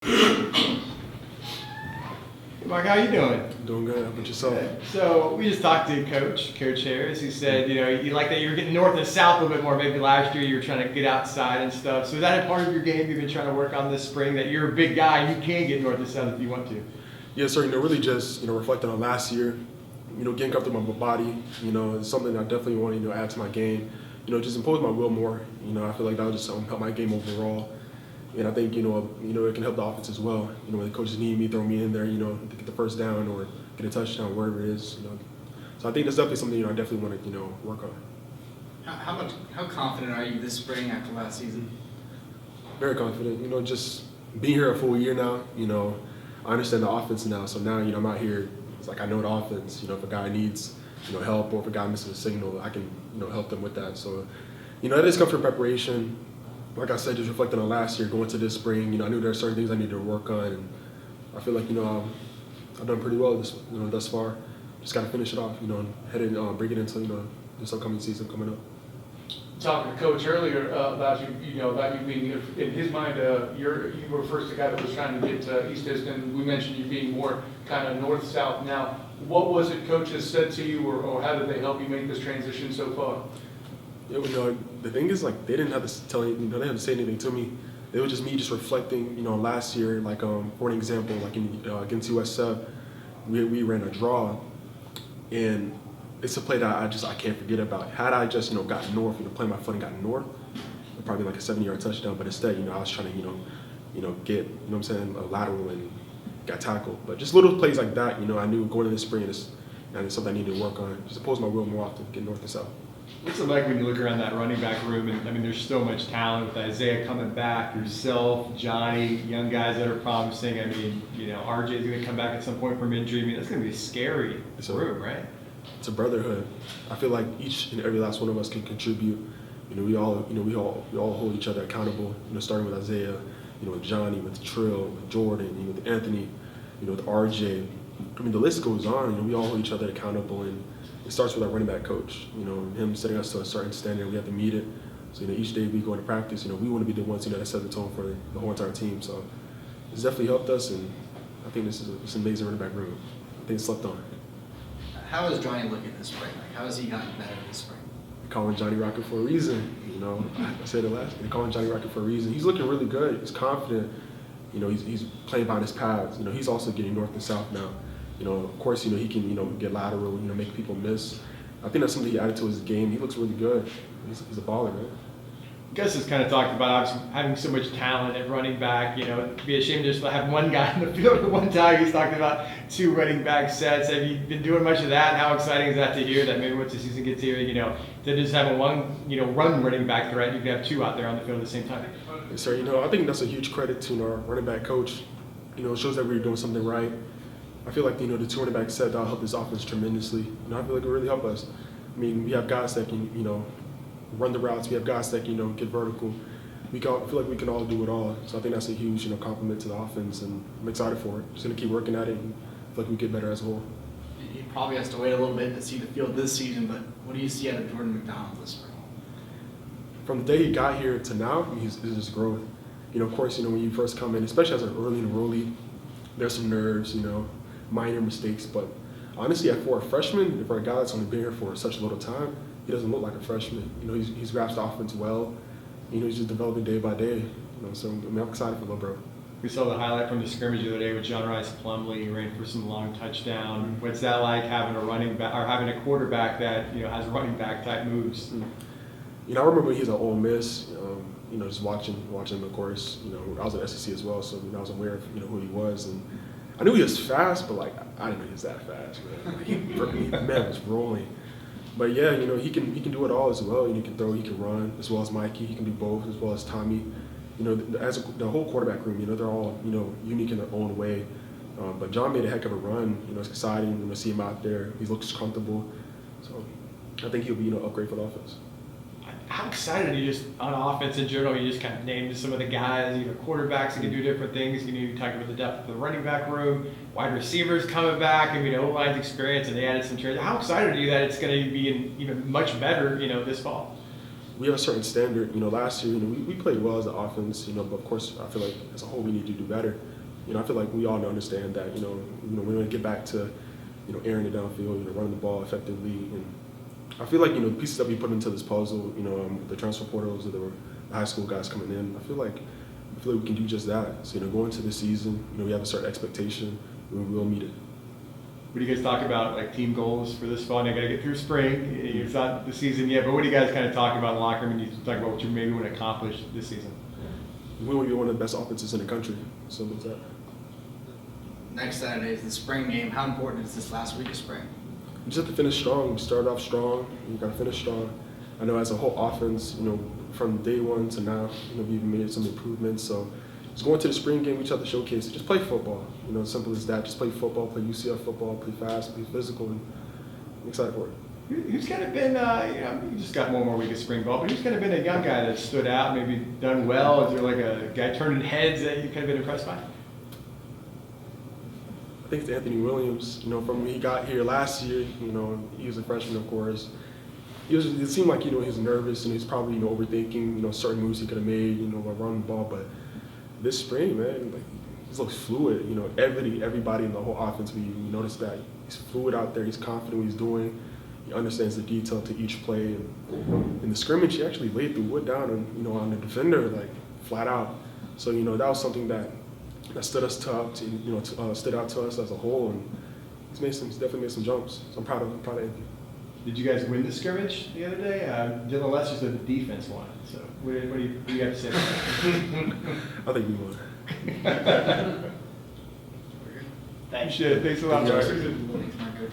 Mark, how you doing? Doing good. How about yourself? So we just talked to Coach Harris. He said, you like that you were getting north and south a little bit more. Maybe last year you were trying to get outside and stuff. So is that a part of your game you've been trying to work on this spring? That you're a big guy, you can get north and south if you want to. Yes, sir. Really just reflecting on last year. Getting comfortable with my body. It's something I definitely want to add to my game. Just impose my will more. I feel like that would just help my game overall. And I think, it can help the offense as well. When the coaches need me, throw me in there, to get the first down or get a touchdown, wherever it is. So I think that's definitely something, I definitely want to, work on. How confident are you this spring after last season? Very confident. Just being here a full year now, I understand the offense now. So now, I'm out here, it's like I know the offense. If a guy needs, help or if a guy misses a signal, I can, help them with that. So, it is comfort preparation. Like I said, just reflecting on last year, going to this spring, I knew there are certain things I needed to work on, and I feel like, I've done pretty well thus far. Just got to finish it off, and bring it into, this upcoming season coming up. Talking to Coach earlier about you being, in his mind, you were first the guy that was trying to get to East Houston. We mentioned you being more kind of north-south now. What was it Coach has said to you, or how did they help you make this transition so far? Yeah, the thing is, like, they didn't have to tell you, they didn't have to say anything to me. It was just me just reflecting, last year, like, for an example, like against UCF, we ran a draw, and it's a play that I can't forget about. Had I just, gotten north, playing my foot and gotten north, probably like a 70-yard touchdown, but instead, I was trying to, get, a lateral and got tackled. But just little plays like that, I knew going into the spring, and it's something I needed to work on, just oppose my will more often, get north and south. What's it like when you look around that running back room? And I mean, there's so much talent with Isaiah coming back, yourself, Johnny, young guys that are promising. I mean, RJ's going to come back at some point from injury. I mean, that's going to be a scary room, right? It's a brotherhood. I feel like each and every last one of us can contribute. We all hold each other accountable. Starting with Isaiah, with Johnny, with Trill, with Jordan, with Anthony, with RJ. I mean, the list goes on. We all hold each other accountable, and it starts with our running back coach. Him setting us to a certain standard. We have to meet it. So each day we go into practice. We want to be the ones that set the tone for the whole entire team. So it's definitely helped us, and I think this is an amazing running back room. I think it's slept on. How is Johnny looking this spring? Like, how has he gotten better this spring? They're calling Johnny Rocket for a reason. I said it last. They're calling Johnny Rocket for a reason. He's looking really good. He's confident. He's playing by his paths. He's also getting north and south now. Of course, he can, get lateral, make people miss. I think that's something he added to his game. He looks really good. He's a baller, man. Gus has kind of talked about having so much talent at running back. It'd be a shame just to have one guy in the field at one time. He's talking about 2 running back sets. Have you been doing much of that? How exciting is that to hear that maybe once the season gets here, to just have a run running back threat, you can have 2 out there on the field at the same time? Yes, sir. I think that's a huge credit to our running back coach. It shows that we're doing something right. I feel like, the 2 running back set, that'll help this offense tremendously. I feel like it really help us. I mean, we have guys that can, run the routes. We have guys that can, get vertical. I feel like we can all do it all. So I think that's a huge, compliment to the offense, and I'm excited for it. Just going to keep working at it and feel like we get better as a whole. He probably has to wait a little bit to see the field this season, but what do you see out of Jordan McDonald this spring? From the day he got here to now, it's just growth. Of course, when you first come in, especially as an early enrollee, there's some nerves, minor mistakes, but honestly, for a freshman, for a guy that's only been here for such a little time, he doesn't look like a freshman. He's grasped the offense well. He's just developing day by day. So I'm excited for little bro. We saw the highlight from the scrimmage the other day with John Rice Plumlee. He ran for some long touchdown. What's that like, having a running back or having a quarterback that has running back type moves? I remember he's at Ole Miss. Just watching him, of course. I was at SEC as well, so I was aware of who he was, and I knew he was fast, but I didn't know he was that fast, man. The man was rolling. But yeah, he can do it all as well. He can throw, he can run, as well as Mikey. He can do both, as well as Tommy. As the whole quarterback room, they're all unique in their own way. But John made a heck of a run. It's exciting to see him out there. He looks comfortable, so I think he'll be upgrade for the offense. How excited are you just on offense in general? You just kind of named some of the guys, quarterbacks that can do different things. You talked about the depth of the running back room, wide receivers coming back, O-line's experience, and they added some trades. How excited are you that it's going to be even much better, this fall? we have a certain standard. You know, last year, you know, we played well as an offense. You know, but of course, I feel like as a whole, we need to do better. You know, I feel like we all understand that. You know, we want to get back to, you know, airing it downfield, you know, running the ball effectively. And I feel like, you know, the pieces that we put into this puzzle, you know, the transfer portals or the high school guys coming in, I feel like we can do just that. So, you know, going into the season, you know, we have a certain expectation, and we will meet it. What do you guys talk about, like team goals for this fall? I got to get through spring. It's not the season yet, but what do you guys kind of talk about in the locker room? And you talk about what you maybe want to accomplish this season. We want to be one of the best offenses in the country. So what's that? Next Saturday is the spring game. How important is this last week of spring? We just have to finish strong. We started off strong. We got to finish strong. I know as a whole offense, you know, from day one to now, you know, we've made some improvements. So just going to the spring game, we just have to showcase it. Just play football. You know, as simple as that. Just play football, play UCF football, play fast, play physical, and I'm excited for it. Who's kind of been, you know, you just got one more week of spring ball, but who's kind of been a young guy that stood out, maybe done well? Is there like a guy turning heads that you've kind of been impressed by? I think it's Anthony Williams. You know, from when he got here last year, you know, he was a freshman, of course. It seemed like, you know, he was nervous and he's probably, you know, overthinking, you know, certain moves he could have made, you know, by running the ball. But this spring, man, like, he looks fluid. You know, everybody in the whole offense, we noticed that he's fluid out there. He's confident what he's doing. He understands the detail to each play. And in the scrimmage, he actually laid the wood down on, you know, on the defender, like flat out. So, you know, that was something that stood out to us as a whole. And he's definitely made some jumps. So I'm proud of Anthony. Did you guys win the scrimmage the other day? Dylan Lester's the defense won. So what do you have to say about that? I think we won. Thanks a lot, Thank you. Mark. Thanks, Mark-Antony.